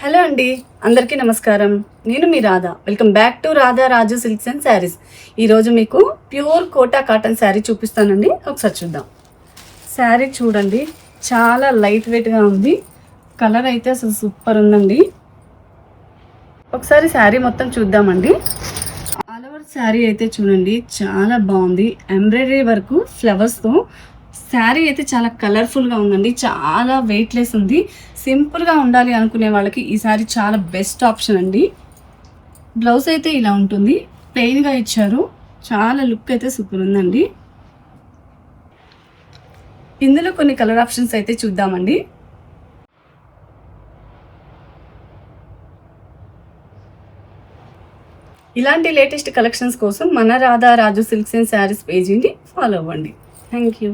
Hello అండి, అందరికీ నమస్కారం. నేను మీ Radha. Welcome back to Radha Raju silks and sarees. ఈరోజు మీకు ప్యూర్ కోటా కాటన్ శారీ చూపిస్తానండి. ఒకసారి చూద్దాం. శారీ చూడండి, చాలా లైట్ వెయిట్గా ఉంది. కలర్ అయితే అసలు సూపర్ ఉందండి. ఒకసారి శారీ మొత్తం చూద్దామండి. ఆల్ ఓవర్ శారీ అయితే చూడండి, చాలా బాగుంది. ఎంబ్రాయిడరీ వరకు ఫ్లవర్స్తో శారీ అయితే చాలా కలర్ఫుల్గా ఉందండి. చాలా వెయిట్లెస్ ఉంది. సింపుల్గా ఉండాలి అనుకునే వాళ్ళకి ఈ శారీ చాలా బెస్ట్ ఆప్షన్ అండి. బ్లౌజ్ అయితే ఇలా ఉంటుంది, ప్లెయిన్గా ఇచ్చారు. చాలా లుక్ అయితే సూపర్ ఉందండి. ఇందులో కొన్ని కలర్ ఆప్షన్స్ అయితే చూద్దామండి. ఇలాంటి లేటెస్ట్ కలెక్షన్స్ కోసం మన రాధా రాజు సిల్క్స్ అండ్ శారీస్ పేజీని ఫాలో అవ్వండి. Thank you.